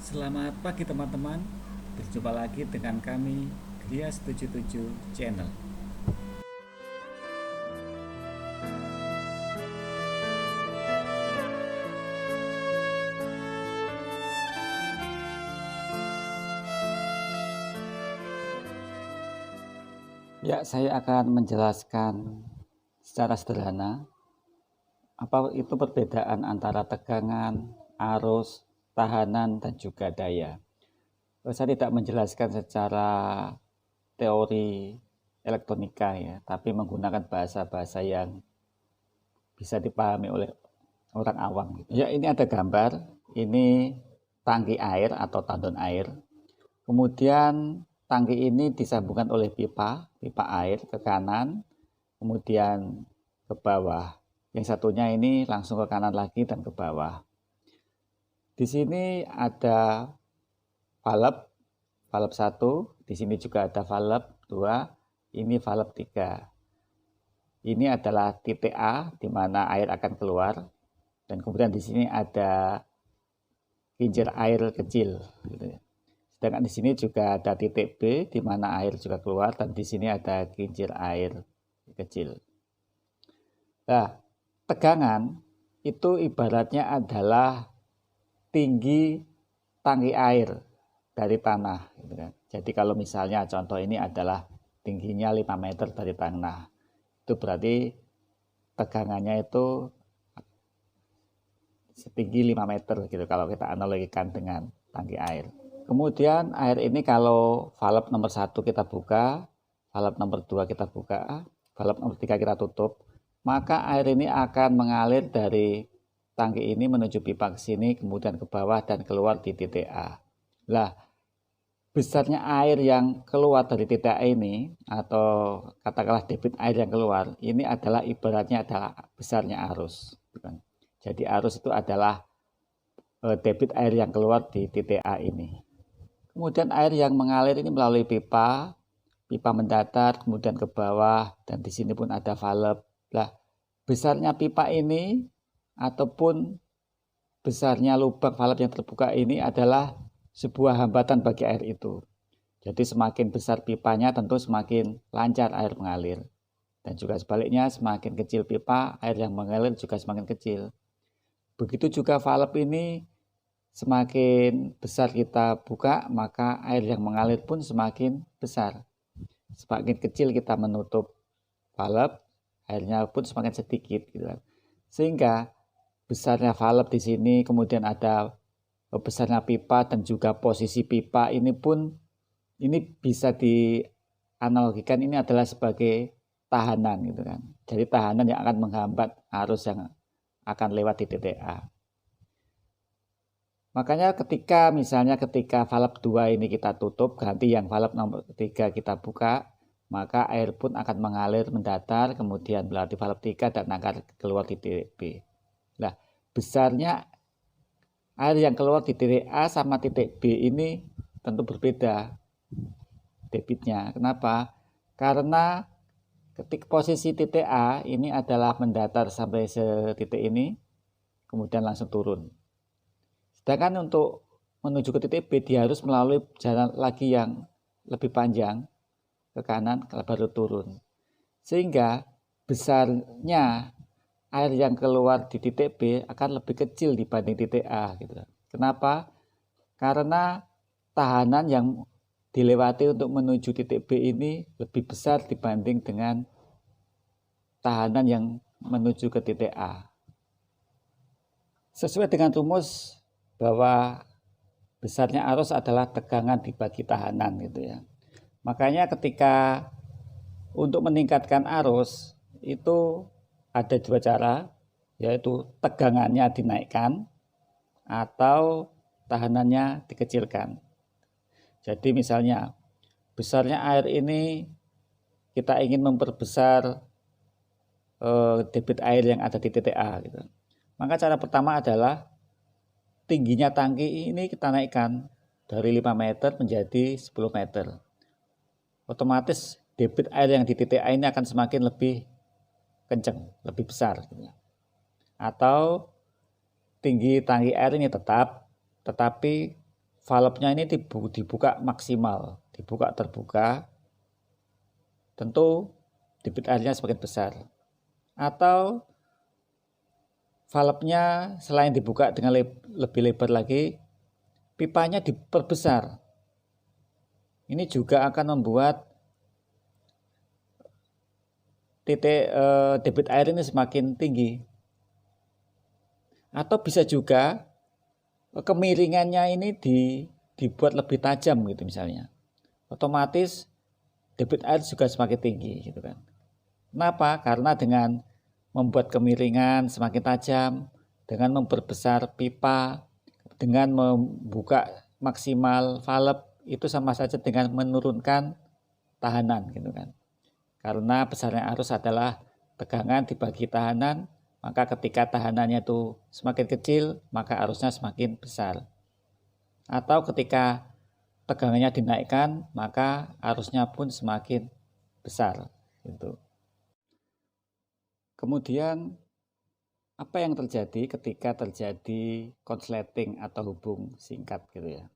Selamat pagi teman-teman. Berjumpa lagi dengan kami Gria77 Channel. Ya, saya akan menjelaskan secara sederhana apa itu perbedaan antara tegangan, arus, tahanan, dan juga daya. Saya tidak menjelaskan secara teori elektronika ya, tapi menggunakan bahasa-bahasa yang bisa dipahami oleh orang awam. Ya, ini ada gambar. Ini tangki air atau tandon air. Kemudian tangki ini disambungkan oleh pipa air ke kanan, kemudian ke bawah. Yang satunya ini langsung ke kanan lagi dan ke bawah. Di sini ada valve, valve 1, di sini juga ada valve 2, ini valve 3. Ini adalah titik A di mana air akan keluar, dan kemudian di sini ada kincir air kecil gitu ya. Sedangkan di sini juga ada titik B di mana air juga keluar, dan di sini ada kincir air kecil. Nah, tegangan itu ibaratnya adalah tinggi tangki air dari tanah gitu kan. Jadi kalau misalnya contoh ini adalah tingginya 5 meter dari tanah, itu berarti tegangannya itu setinggi 5 meter gitu kalau kita analogikan dengan tangki air. Kemudian air ini kalau valve nomor 1 kita buka, valve nomor 2 kita buka, valve nomor 3 kita tutup, maka air ini akan mengalir dari tangki ini menuju pipa ke sini, kemudian ke bawah dan keluar di titik A. Lah, besarnya air yang keluar dari titik A ini, atau katakanlah debit air yang keluar, ini adalah ibaratnya adalah besarnya arus. Jadi arus itu adalah debit air yang keluar di titik A ini. Kemudian air yang mengalir ini melalui pipa, pipa mendatar, kemudian ke bawah, dan di sini pun ada valve. Nah, besarnya pipa ini ataupun besarnya lubang valve yang terbuka ini adalah sebuah hambatan bagi air itu. Jadi semakin besar pipanya tentu semakin lancar air mengalir. Dan juga sebaliknya semakin kecil pipa, air yang mengalir juga semakin kecil. Begitu juga valve ini, semakin besar kita buka, maka air yang mengalir pun semakin besar. Semakin kecil kita menutup valve, airnya pun semakin sedikit gitu kan. Sehingga besarnya valve di sini, kemudian ada besarnya pipa dan juga posisi pipa ini pun ini bisa dianalogikan ini adalah sebagai tahanan gitu kan. Jadi tahanan yang akan menghambat arus yang akan lewat di titik A. Makanya ketika valve 2 ini kita tutup, ganti yang valve nomor 3 kita buka, maka air pun akan mengalir mendatar, kemudian melalui valve 3 dan akan keluar di titik B. Nah, besarnya air yang keluar di titik A sama titik B ini tentu berbeda debitnya. Kenapa? Karena ketika posisi titik A ini adalah mendatar sampai setitik ini, kemudian langsung turun. Sedangkan untuk menuju ke titik B, dia harus melalui jalan lagi yang lebih panjang ke kanan baru turun. Sehingga besarnya air yang keluar di titik B akan lebih kecil dibanding titik A gitu. Kenapa? Karena tahanan yang dilewati untuk menuju titik B ini lebih besar dibanding dengan tahanan yang menuju ke titik A. Sesuai dengan rumus bahwa besarnya arus adalah tegangan dibagi tahanan gitu ya. Makanya ketika untuk meningkatkan arus itu ada dua cara, yaitu tegangannya dinaikkan atau tahanannya dikecilkan. Jadi misalnya besarnya air ini kita ingin memperbesar debit air yang ada di titik A gitu. Maka cara pertama adalah tingginya tangki ini kita naikkan dari 5 meter menjadi 10 meter. Otomatis debit air yang di titik A ini akan semakin lebih kencang, lebih besar. Atau tinggi tangki air ini tetap, tetapi valve-nya ini dibuka maksimal, dibuka terbuka, tentu debit airnya semakin besar. Atau valve-nya selain dibuka dengan lebih lebar lagi, pipanya diperbesar. Ini juga akan membuat debit air ini semakin tinggi. Atau bisa juga kemiringannya ini dibuat lebih tajam gitu misalnya. Otomatis debit air juga semakin tinggi gitu kan. Kenapa? Karena dengan membuat kemiringan semakin tajam, dengan memperbesar pipa, dengan membuka maksimal valve, itu sama saja dengan menurunkan tahanan gitu kan. Karena besarnya arus adalah tegangan dibagi tahanan, maka ketika tahanannya itu semakin kecil, maka arusnya semakin besar. Atau ketika tegangannya dinaikkan, maka arusnya pun semakin besar gitu. Kemudian apa yang terjadi ketika terjadi konsleting atau hubung singkat gitu ya.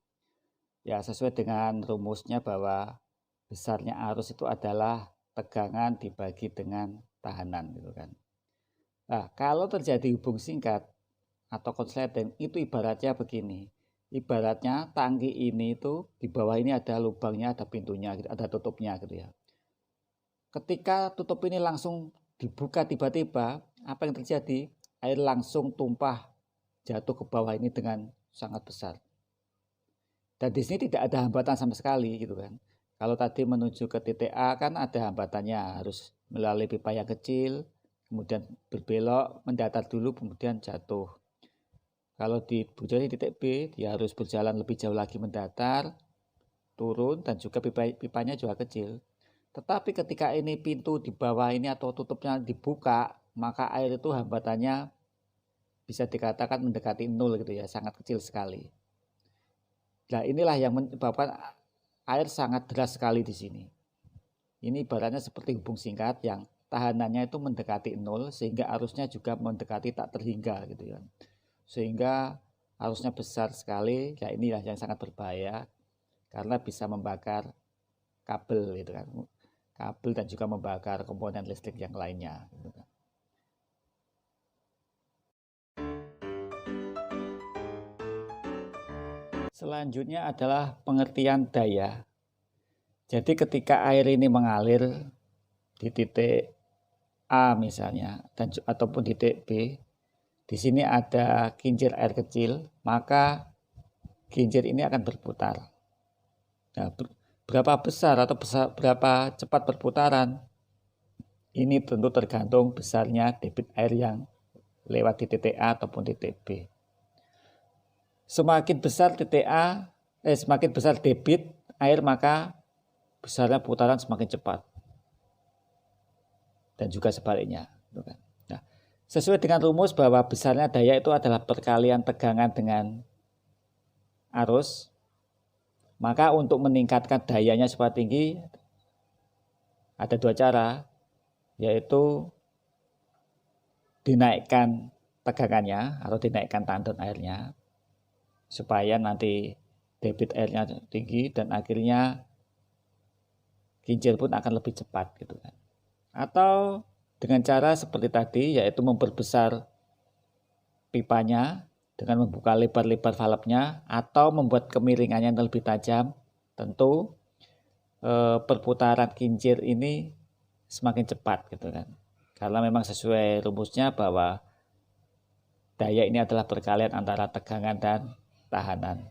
Ya, sesuai dengan rumusnya bahwa besarnya arus itu adalah tegangan dibagi dengan tahanan gitu kan. Nah, kalau terjadi hubung singkat atau konsleting itu ibaratnya begini. Ibaratnya tangki ini itu di bawah ini ada lubangnya, ada pintunya, ada tutupnya gitu ya. Ketika tutup ini langsung dibuka tiba-tiba, apa yang terjadi? Air langsung tumpah jatuh ke bawah ini dengan sangat besar. Dan di sini tidak ada hambatan sama sekali gitu kan. Kalau tadi menuju ke titik A kan ada hambatannya, harus melalui pipa yang kecil, kemudian berbelok, mendatar dulu, kemudian jatuh. Kalau di titik B, dia harus berjalan lebih jauh lagi mendatar, turun, dan juga pipanya juga kecil. Tetapi ketika ini pintu di bawah ini atau tutupnya dibuka, maka air itu hambatannya bisa dikatakan mendekati nol gitu ya, sangat kecil sekali. Nah, inilah yang menyebabkan air sangat deras sekali di sini. Ini ibaratnya seperti hubung singkat yang tahanannya itu mendekati nol sehingga arusnya juga mendekati tak terhingga gitu ya. Sehingga arusnya besar sekali. Ya, inilah yang sangat berbahaya karena bisa membakar kabel gitu kan. Kabel dan juga membakar komponen listrik yang lainnya gitu kan. Selanjutnya adalah pengertian daya. Jadi ketika air ini mengalir di titik A misalnya ataupun di titik B, di sini ada kincir air kecil, maka kincir ini akan berputar. Nah, berapa besar atau berapa cepat perputaran? Ini tentu tergantung besarnya debit air yang lewat di titik A ataupun titik B. Semakin besar titik A, semakin besar debit air, maka besarnya putaran semakin cepat. Dan juga sebaliknya. Nah, sesuai dengan rumus bahwa besarnya daya itu adalah perkalian tegangan dengan arus, maka untuk meningkatkan dayanya supaya tinggi ada dua cara, yaitu dinaikkan tegangannya atau dinaikkan tandon airnya supaya nanti debit airnya tinggi dan akhirnya kincir pun akan lebih cepat gitu kan. Atau dengan cara seperti tadi, yaitu memperbesar pipanya dengan membuka lebar-lebar valve-nya atau membuat kemiringannya yang lebih tajam. Tentu perputaran kincir ini semakin cepat gitu kan. Karena memang sesuai rumusnya bahwa daya ini adalah perkalian antara tegangan dan tahanan.